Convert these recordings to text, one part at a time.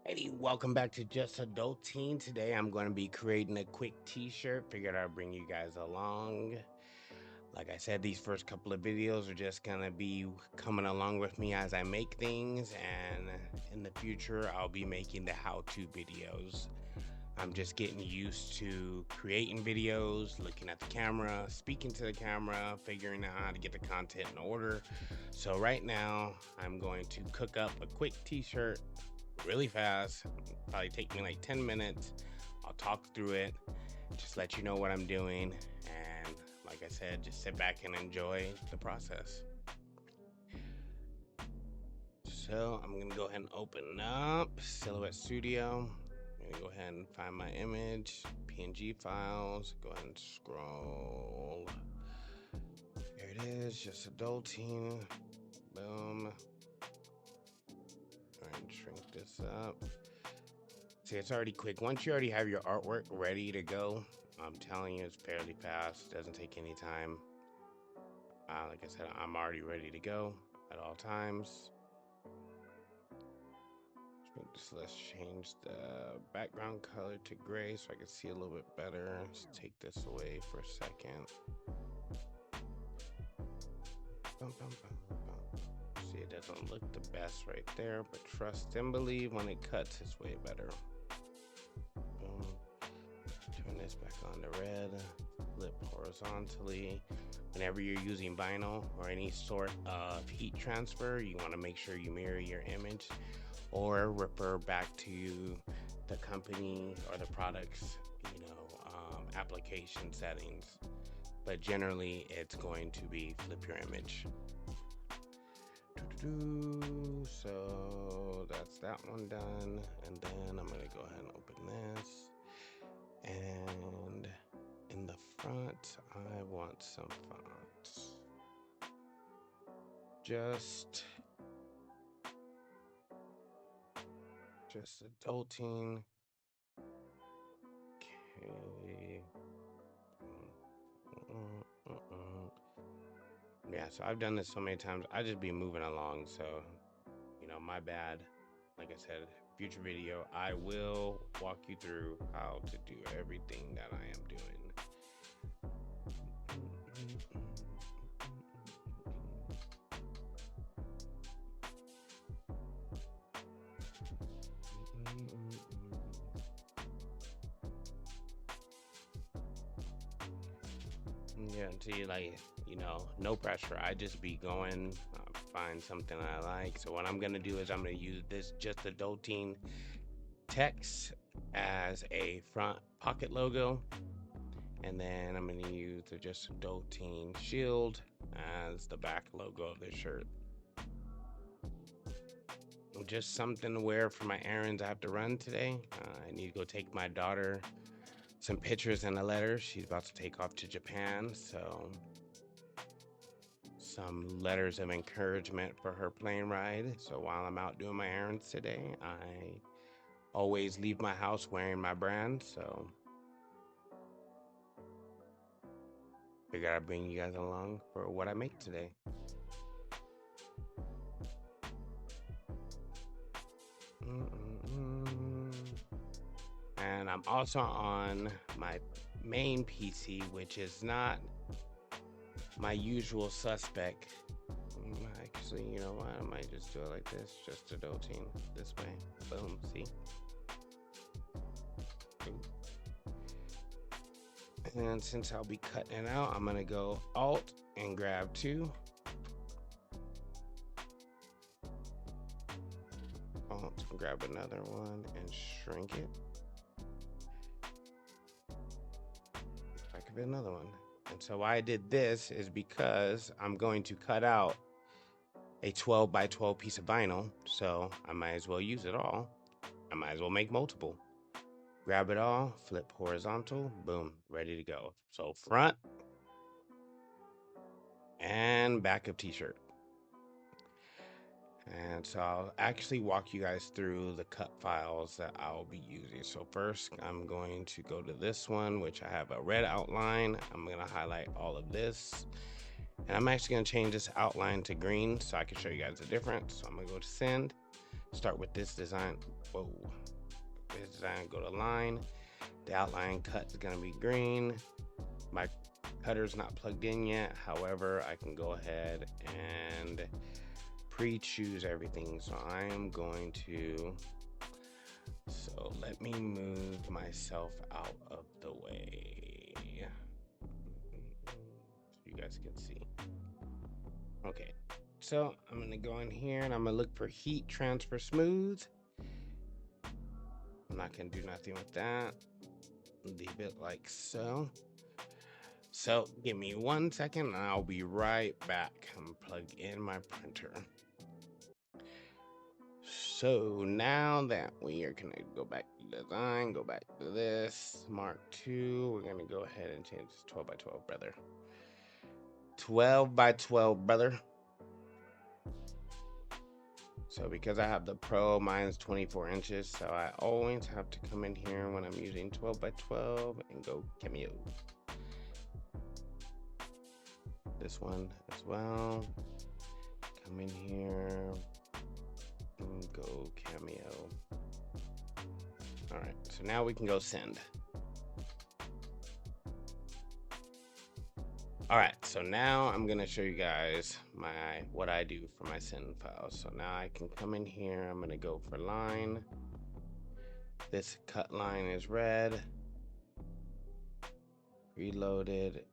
Hey, welcome back to Just Adulting. Today I'm going to be creating a quick t-shirt. Figured I'd bring you guys along. Like I said, these first couple of videos are just going to be coming along with me as I make things, and in the future I'll be making the how-to videos. I'm just getting used to creating videos, looking at the camera, speaking to the camera, figuring out how to get the content in order. So right now I'm going to cook up a quick t-shirt really fast. Probably take me like 10 minutes. I'll talk through it, just let you know what I'm doing. And like I said, just sit back and enjoy the process. So I'm gonna go ahead and open up Silhouette Studio. I'm gonna go ahead and find my image, PNG files. Go ahead and scroll. There it is, just adulting. Boom. Go ahead and shrink this up. See, it's already quick. Once you already have your artwork ready to go, I'm telling you, it's fairly fast. Doesn't take any time. Like I said, I'm already ready to go at all times. Let's change the background color to gray so I can see a little bit better. Let's take this away for a second. See, it doesn't look the best right there, but trust and believe, when it cuts, it's way better. Boom. Turn this back on to red. Flip horizontally. Whenever you're using vinyl or any sort of heat transfer, you want to make sure you mirror your image or refer back to the company or the product's application settings. But generally it's going to be flip your image. So that's that one done, and then I'm gonna go ahead and open this, and in the front I want some fonts. Just adulting. Okay. Yeah, so I've done this so many times. I just be moving along, so my bad. Like I said, future video I will walk you through how to do everything that I am doing. Yeah, until you no pressure. I just be going, find something I like. So what I'm gonna do is I'm gonna use this Just Adulting text as a front pocket logo, and then I'm gonna use the Just Adulting shield as the back logo of the shirt. Just something to wear for my errands I have to run today. I need to go take my daughter some pictures and a letter. She's about to take off to Japan, so some letters of encouragement for her plane ride. So while I'm out doing my errands today, I always leave my house wearing my brand, so figured I'd bring you guys along for what I make today. And I'm also on my main PC, which is not my usual suspect. Actually, you know what? I might just do it like this, just adulting this way. Boom, see? And since I'll be cutting it out, I'm gonna go Alt and grab 2. Alt, grab another one and shrink it. I could be another one. And so why I did this is because I'm going to cut out a 12 by 12 piece of vinyl, so I might as well use it all. I might as well make multiple. Grab it all, flip horizontal, boom, ready to go. So front and back of t-shirt. And so I'll actually walk you guys through the cut files that I'll be using. So first I'm going to go to this one, which I have a red outline. I'm going to highlight all of this. And I'm actually going to change this outline to green so I can show you guys the difference. So I'm going to go to send. Start with this design. Whoa. This design, go to line. The outline cut is gonna be green. My cutter's not plugged in yet. However, I can go ahead and pre-choose everything. So I am going to, so let me move myself out of the way so you guys can see. Okay, so I'm gonna go in here and I'm gonna look for heat transfer smooth. I'm not gonna do nothing with that. Leave it like so. So give me 1 second and I'll be right back. I'm plug in my printer. So now that we are gonna go back to design, go back to this Mark II, we're gonna go ahead and change this 12 by 12, brother. 12 by 12, brother. So because I have the Pro, mine's 24 inches, so I always have to come in here when I'm using 12 by 12 and go Cameo. This one as well. Come in here and go Cameo. All right, so now we can go send. All right, so now I'm gonna show you guys what I do for my send files. So now I can come in here, I'm gonna go for line. This cut line is red. Reloaded.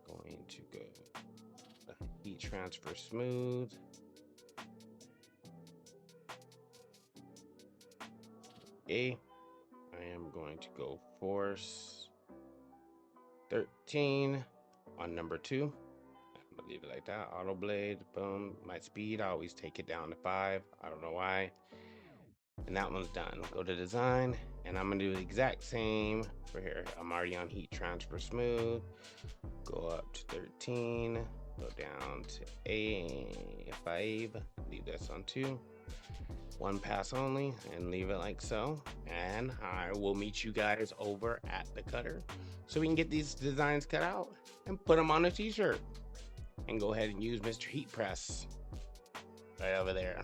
Going to go heat transfer smooth. Okay. I am going to go force 13 on number 2. I'm gonna leave it like that. Auto blade, boom. My speed, I always take it down to 5. I don't know why. And that one's done. Go to design, and I'm gonna do the exact same for here. I'm already on heat transfer smooth. Go up to 13. Go down to 5. Leave this on 2. 1 pass only, and leave it like so. And I will meet you guys over at the cutter so we can get these designs cut out and put them on a t-shirt. And go ahead and use Mr. Heat Press right over there.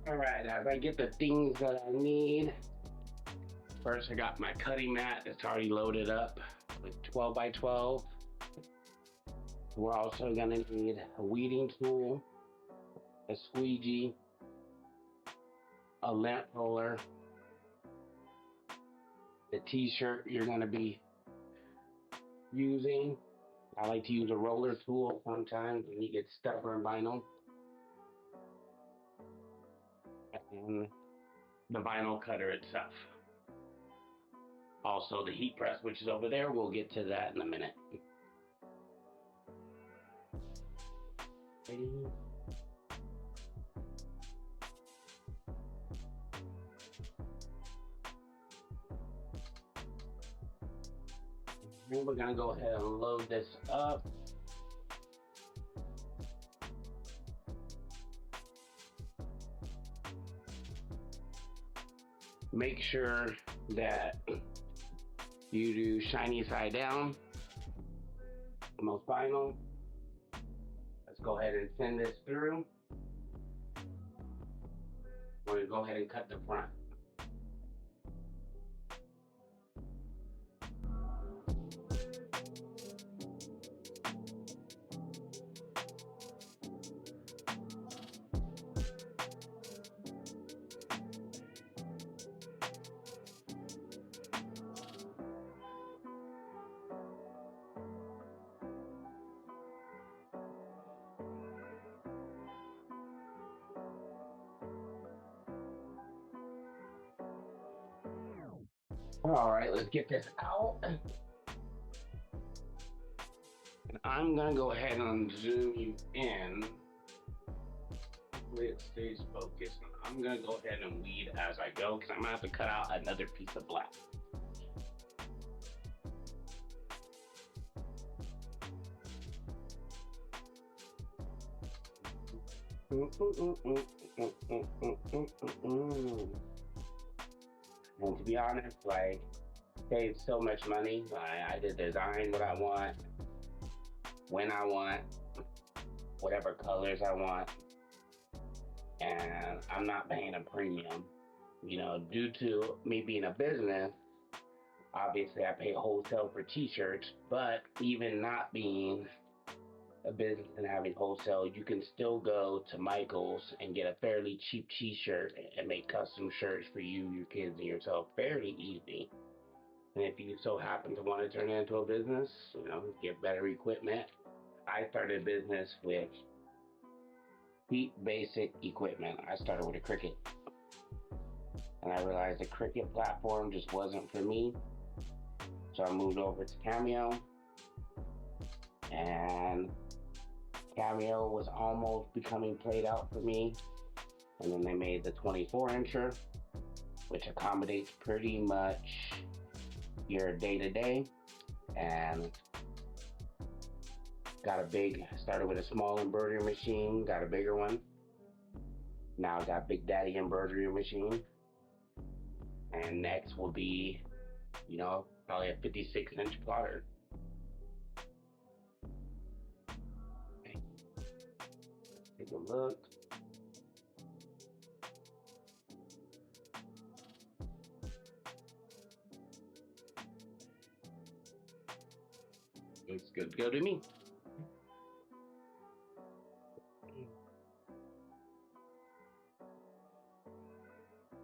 All right, as I get the things that I need, first I got my cutting mat that's already loaded up with 12 by 12. We're also gonna need a weeding tool, a squeegee, a lint roller, the t-shirt you're going to be using. I like to use a roller tool sometimes when you get stuck on vinyl. And the vinyl cutter itself. Also the heat press, which is over there. We'll get to that in a minute. We're gonna go ahead and load this up. Make sure that you do shiny side down, most vinyl. Let's go ahead and send this through. We're gonna go ahead and cut the front. All right, let's get this out. And I'm gonna go ahead and zoom you in. Hopefully it stays focused. I'm gonna go ahead and weed as I go because I'm gonna have to cut out another piece of black. And to be honest, like, saved so much money. I did design what I want. when I want, whatever colors I want, and I'm not paying a premium. Due to me being a business, obviously I pay wholesale for t-shirts, but even not being a business and having wholesale, you can still go to Michael's and get a fairly cheap t-shirt and make custom shirts for you, your kids, and yourself fairly easy. And if you so happen to want to turn it into a business, get better equipment. I started a business with cheap, basic equipment. I started with a Cricut. And I realized the Cricut platform just wasn't for me. So I moved over to Cameo. And Cameo was almost becoming played out for me. And then they made the 24-incher, which accommodates pretty much your day-to-day. And started with a small embroidery machine, got a bigger one. Now I got Big Daddy embroidery machine. And next will be, probably a 56-inch plotter. Okay. Take a look. It's good to go to me.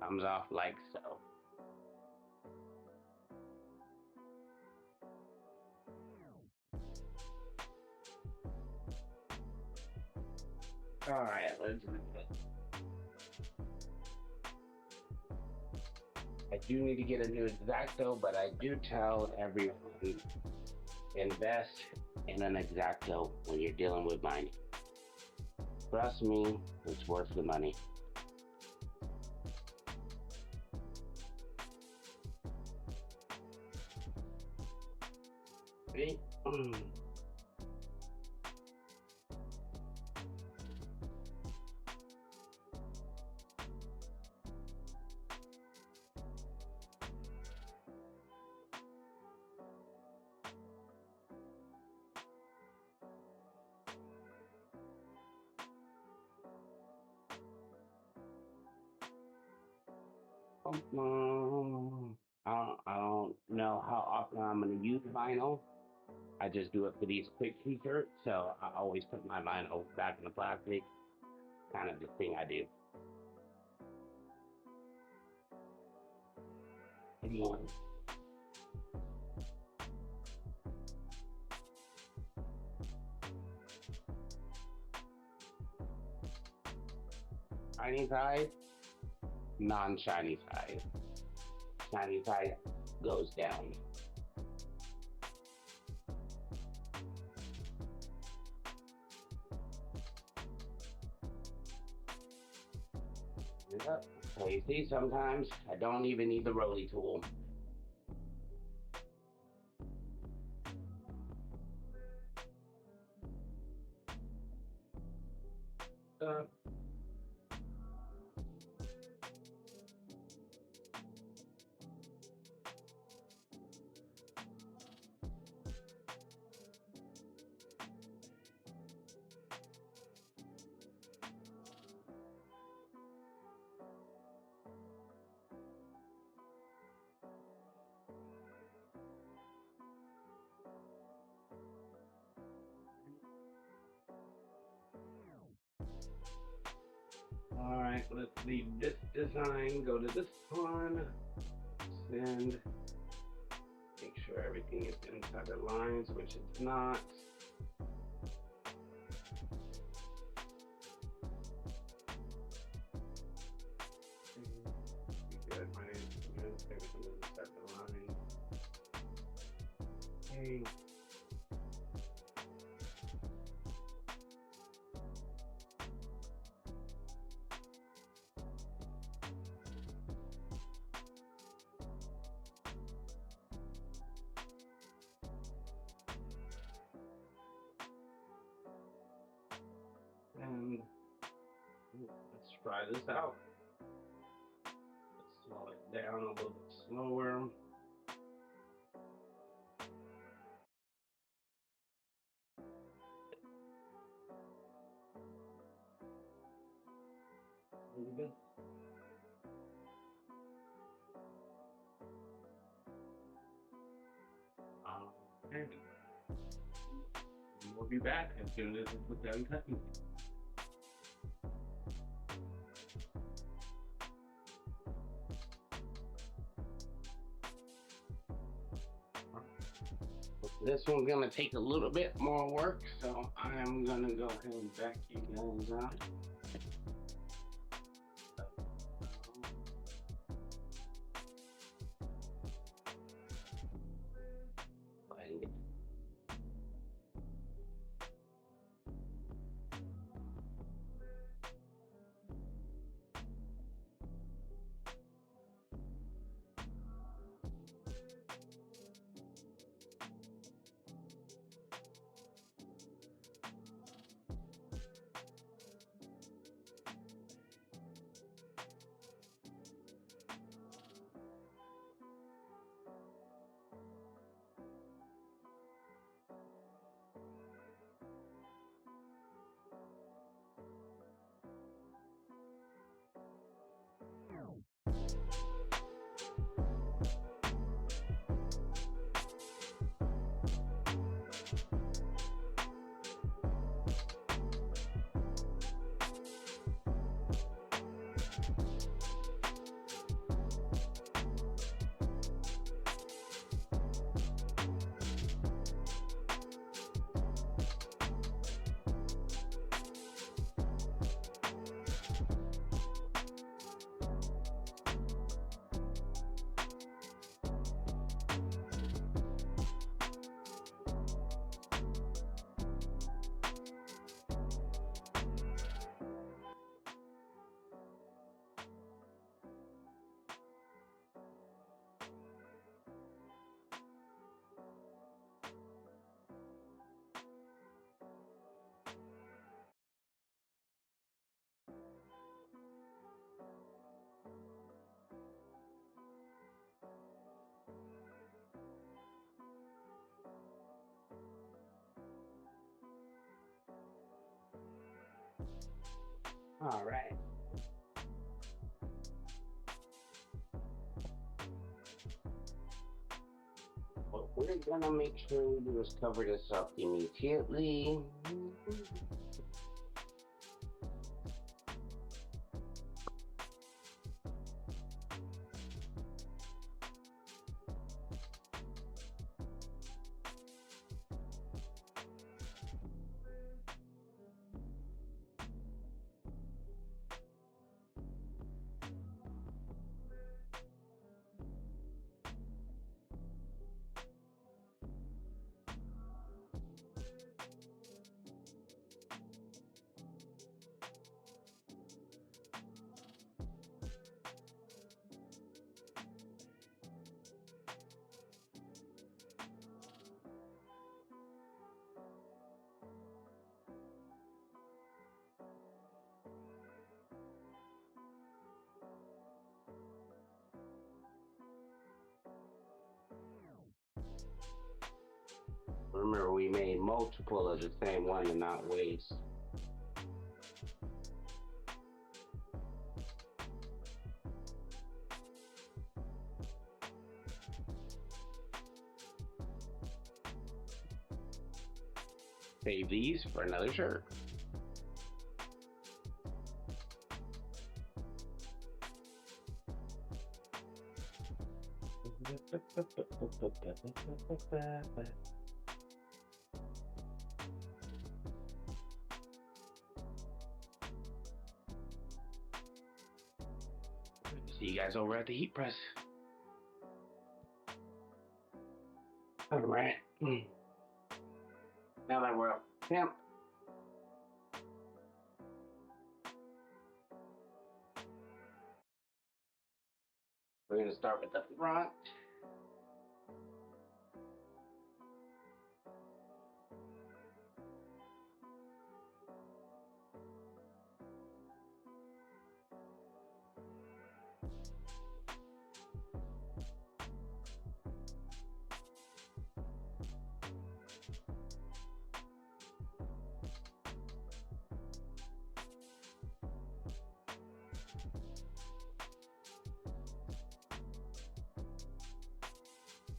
Thumbs off like so. Alright, let's do it. I do need to get a new X-Acto, but I do tell everyone, invest in an X-Acto when you're dealing with mine. Trust me, it's worth the money. Okay. I don't know how often I'm going to use vinyl. I just do it for these quick t-shirts, so I always put my vinyl back in the plastic. Kind of the thing I do. Anyway. Shiny side, non-shiny side. Shiny side goes down. Yep. So you see, sometimes I don't even need the Rolly tool. Alright, let's leave this design, go to this one, send, make sure everything is inside the lines, which it's not. Good, right? Everything is inside the line. Okay. And let's try this out. Let's slow it down a little bit slower. Really good. Okay. We'll be back as soon as we're done cutting. This one's gonna take a little bit more work, so I'm gonna go ahead and back you guys out. Go ahead and get. All right. What we're gonna make sure we do is cover this up immediately. Remember, we made multiple of the same one and not waste. Save these for another shirt. See you guys over at the heat press. All right. Now that we're up temp, we're going to start with the front.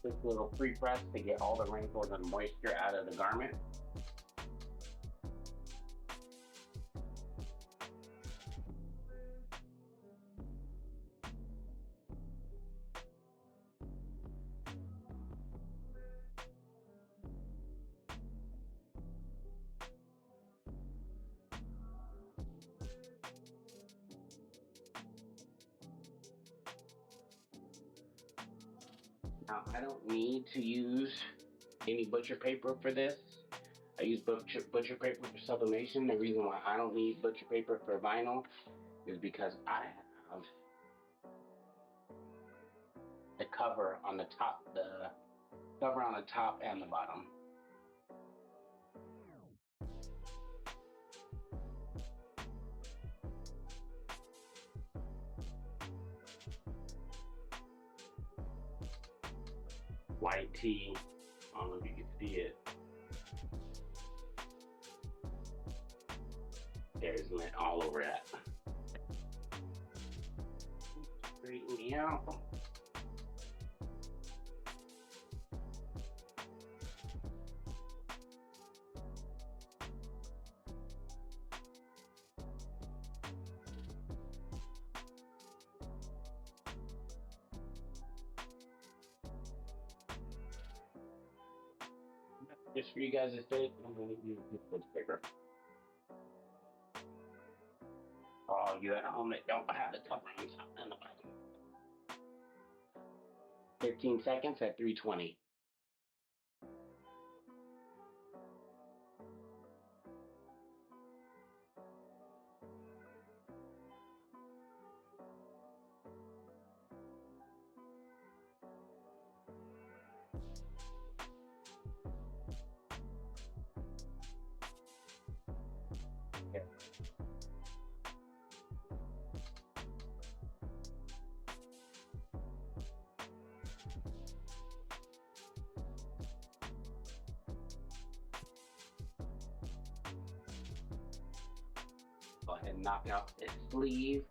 quick little pre-press to get all the wrinkles and moisture out of the garment. Now, I don't need to use any butcher paper for this. I use butcher paper for sublimation. The reason why I don't need butcher paper for vinyl is because I have the cover on the top, and the bottom. White tee. I don't know if you can see it. There's lint all over that. Straighten me out. Just for you guys to see, I'm going to use this butcher paper. Oh, you at home that don't have the cover on top and the bottom. 15 seconds at 320. Okay. Go ahead and knock out this sleeve.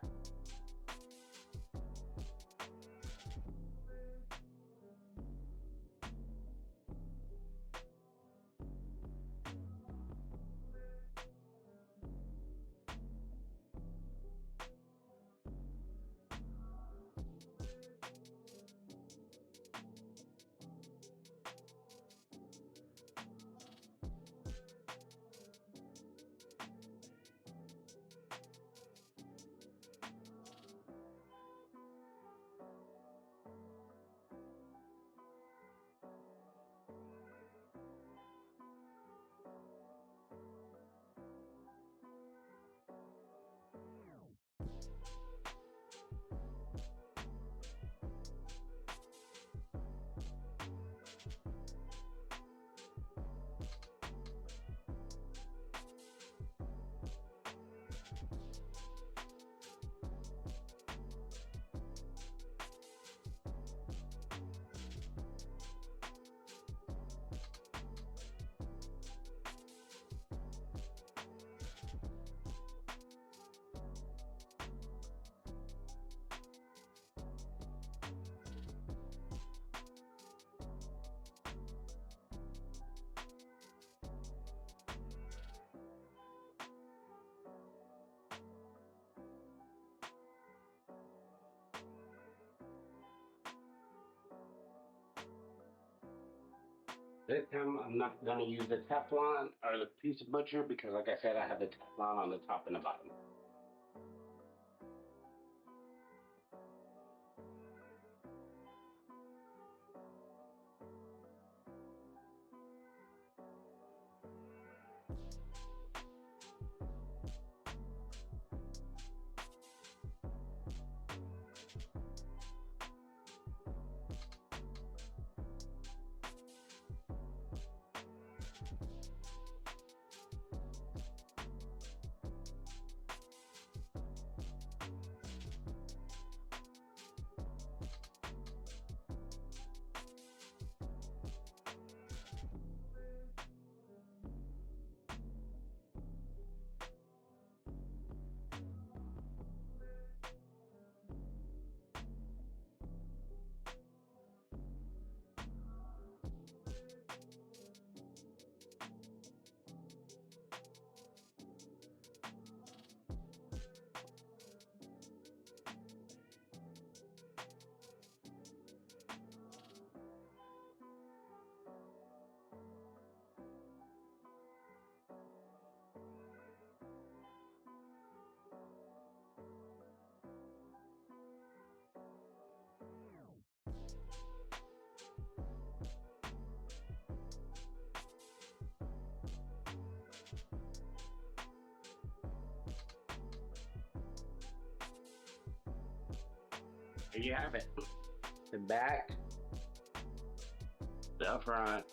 This time I'm not going to use the Teflon or the piece of butcher because, like I said, I have the Teflon on the top and the bottom. There you have it. The back, the front.